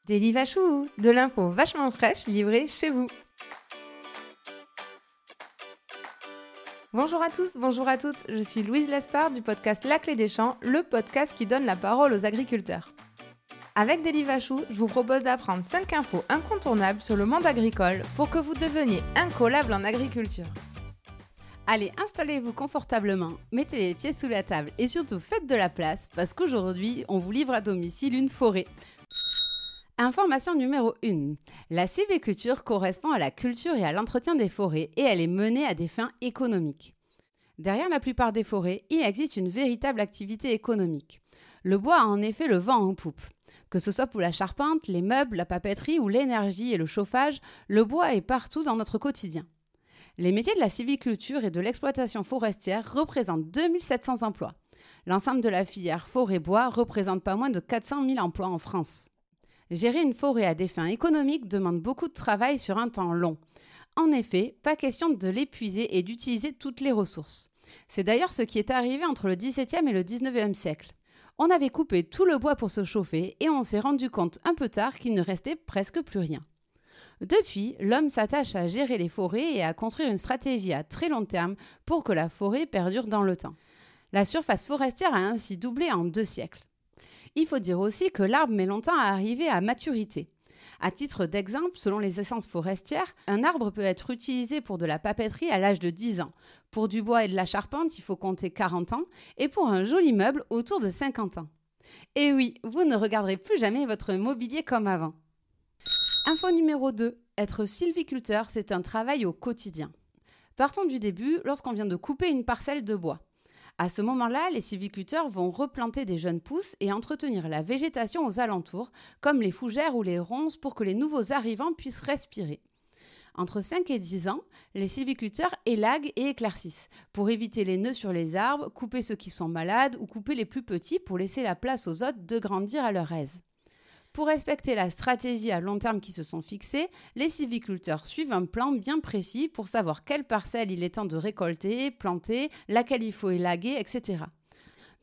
Daily Vachou, de l'info vachement fraîche livrée chez vous. Bonjour à tous, bonjour à toutes, je suis Louise Lespard du podcast La Clé des Champs, le podcast qui donne la parole aux agriculteurs. Avec Daily Vachou, je vous propose d'apprendre 5 infos incontournables sur le monde agricole pour que vous deveniez incollables en agriculture. Allez, installez-vous confortablement, mettez les pieds sous la table et surtout faites de la place parce qu'aujourd'hui, on vous livre à domicile une forêt. Information numéro 1. La sylviculture correspond à la culture et à l'entretien des forêts et elle est menée à des fins économiques. Derrière la plupart des forêts, il existe une véritable activité économique. Le bois a en effet le vent en poupe. Que ce soit pour la charpente, les meubles, la papeterie ou l'énergie et le chauffage, le bois est partout dans notre quotidien. Les métiers de la sylviculture et de l'exploitation forestière représentent 2700 emplois. L'ensemble de la filière forêt-bois représente pas moins de 400 000 emplois en France. Gérer une forêt à des fins économiques demande beaucoup de travail sur un temps long. En effet, pas question de l'épuiser et d'utiliser toutes les ressources. C'est d'ailleurs ce qui est arrivé entre le XVIIe et le XIXe siècle. On avait coupé tout le bois pour se chauffer et on s'est rendu compte un peu tard qu'il ne restait presque plus rien. Depuis, l'homme s'attache à gérer les forêts et à construire une stratégie à très long terme pour que la forêt perdure dans le temps. La surface forestière a ainsi doublé en 2 siècles. Il faut dire aussi que l'arbre met longtemps à arriver à maturité. À titre d'exemple, selon les essences forestières, un arbre peut être utilisé pour de la papeterie à l'âge de 10 ans. Pour du bois et de la charpente, il faut compter 40 ans. Et pour un joli meuble, autour de 50 ans. Et oui, vous ne regarderez plus jamais votre mobilier comme avant. Info numéro 2. Être sylviculteur, c'est un travail au quotidien. Partons du début, lorsqu'on vient de couper une parcelle de bois. À ce moment-là, les sylviculteurs vont replanter des jeunes pousses et entretenir la végétation aux alentours, comme les fougères ou les ronces, pour que les nouveaux arrivants puissent respirer. Entre 5 et 10 ans, les sylviculteurs élaguent et éclaircissent, pour éviter les nœuds sur les arbres, couper ceux qui sont malades ou couper les plus petits pour laisser la place aux autres de grandir à leur aise. Pour respecter la stratégie à long terme qui se sont fixées, les sylviculteurs suivent un plan bien précis pour savoir quelle parcelle il est temps de récolter, planter, laquelle il faut élaguer, etc.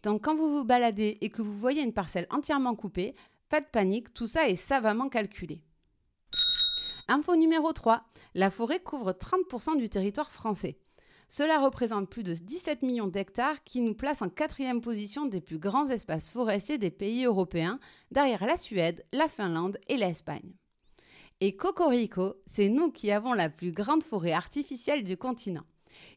Donc quand vous vous baladez et que vous voyez une parcelle entièrement coupée, pas de panique, tout ça est savamment calculé. Info numéro 3. La forêt couvre 30% du territoire français. Cela représente plus de 17 millions d'hectares qui nous place en 4e position des plus grands espaces forestiers des pays européens, derrière la Suède, la Finlande et l'Espagne. Et cocorico, c'est nous qui avons la plus grande forêt artificielle du continent.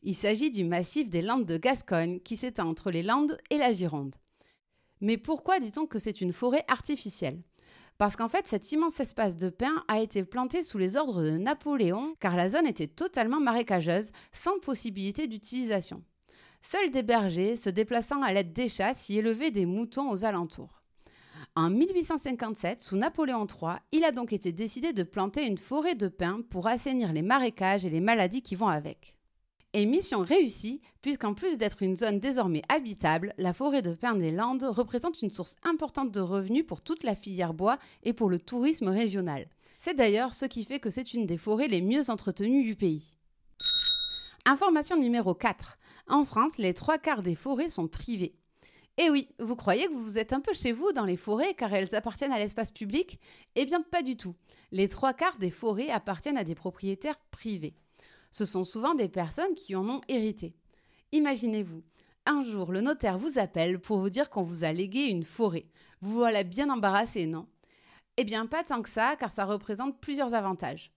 Il s'agit du massif des Landes de Gascogne qui s'étend entre les Landes et la Gironde. Mais pourquoi dit-on que c'est une forêt artificielle ? Parce qu'en fait, cet immense espace de pins a été planté sous les ordres de Napoléon, car la zone était totalement marécageuse, sans possibilité d'utilisation. Seuls des bergers, se déplaçant à l'aide d'échasses, y élevaient des moutons aux alentours. En 1857, sous Napoléon III, il a donc été décidé de planter une forêt de pins pour assainir les marécages et les maladies qui vont avec. Et mission réussie, puisqu'en plus d'être une zone désormais habitable, la forêt de pins des Landes représente une source importante de revenus pour toute la filière bois et pour le tourisme régional. C'est d'ailleurs ce qui fait que c'est une des forêts les mieux entretenues du pays. Information numéro 4. En France, les 3/4 des forêts sont privées. Et oui, vous croyez que vous êtes un peu chez vous dans les forêts car elles appartiennent à l'espace public ? Eh bien pas du tout. Les 3/4 des forêts appartiennent à des propriétaires privés. Ce sont souvent des personnes qui en ont hérité. Imaginez-vous, un jour le notaire vous appelle pour vous dire qu'on vous a légué une forêt. Vous voilà bien embarrassé, non ? Eh bien pas tant que ça, car ça représente plusieurs avantages.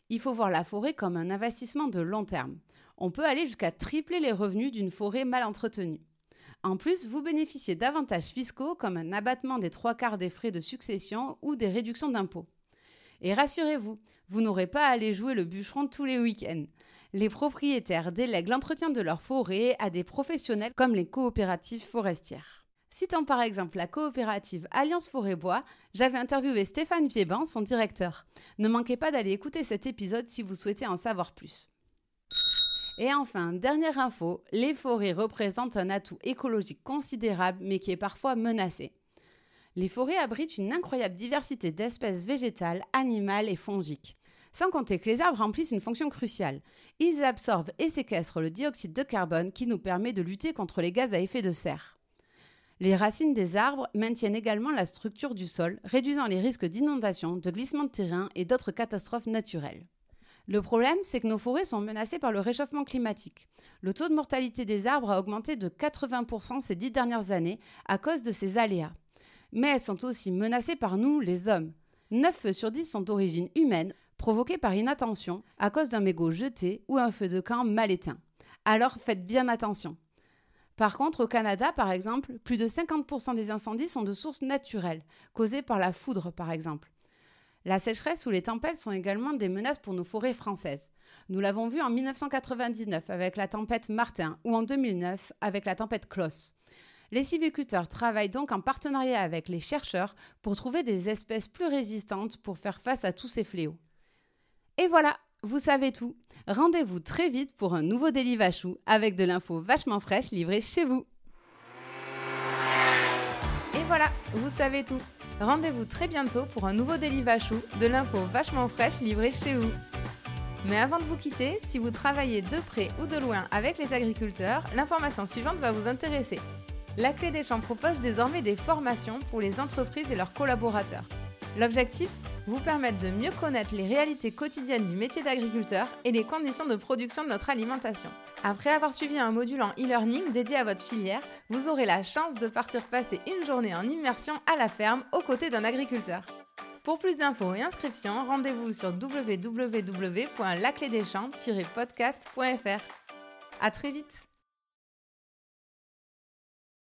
Il faut voir la forêt comme un investissement de long terme. On peut aller jusqu'à tripler les revenus d'une forêt mal entretenue. En plus, vous bénéficiez d'avantages fiscaux comme un abattement des 3/4 des frais de succession ou des réductions d'impôts. Et rassurez-vous, vous n'aurez pas à aller jouer le bûcheron tous les week-ends. Les propriétaires délèguent l'entretien de leur forêt à des professionnels comme les coopératives forestières. Citant par exemple la coopérative Alliance Forêt-Bois, j'avais interviewé Stéphane Viéban, son directeur. Ne manquez pas d'aller écouter cet épisode si vous souhaitez en savoir plus. Et enfin, dernière info, les forêts représentent un atout écologique considérable mais qui est parfois menacé. Les forêts abritent une incroyable diversité d'espèces végétales, animales et fongiques. Sans compter que les arbres remplissent une fonction cruciale. Ils absorbent et séquestrent le dioxyde de carbone qui nous permet de lutter contre les gaz à effet de serre. Les racines des arbres maintiennent également la structure du sol, réduisant les risques d'inondation, de glissement de terrain et d'autres catastrophes naturelles. Le problème, c'est que nos forêts sont menacées par le réchauffement climatique. Le taux de mortalité des arbres a augmenté de 80% ces 10 dernières années à cause de ces aléas. Mais elles sont aussi menacées par nous, les hommes. 9 feux sur 10 sont d'origine humaine, provoqués par inattention, à cause d'un mégot jeté ou un feu de camp mal éteint. Alors faites bien attention. Par contre, au Canada, par exemple, plus de 50% des incendies sont de sources naturelles, causées par la foudre, par exemple. La sécheresse ou les tempêtes sont également des menaces pour nos forêts françaises. Nous l'avons vu en 1999 avec la tempête Martin ou en 2009 avec la tempête Klaus. Les sylviculteurs travaillent donc en partenariat avec les chercheurs pour trouver des espèces plus résistantes pour faire face à tous ces fléaux. Et voilà, vous savez tout. Rendez-vous très vite pour un nouveau Daily Vachou avec de l'info vachement fraîche livrée chez vous. Et voilà, vous savez tout. Rendez-vous très bientôt pour un nouveau Daily Vachou, de l'info vachement fraîche livrée chez vous. Mais avant de vous quitter, si vous travaillez de près ou de loin avec les agriculteurs, l'information suivante va vous intéresser. La Clé des Champs propose désormais des formations pour les entreprises et leurs collaborateurs. L'objectif ? Vous permettre de mieux connaître les réalités quotidiennes du métier d'agriculteur et les conditions de production de notre alimentation. Après avoir suivi un module en e-learning dédié à votre filière, vous aurez la chance de partir passer une journée en immersion à la ferme aux côtés d'un agriculteur. Pour plus d'infos et inscriptions, rendez-vous sur www.laclédeschamps-podcast.fr. À très vite!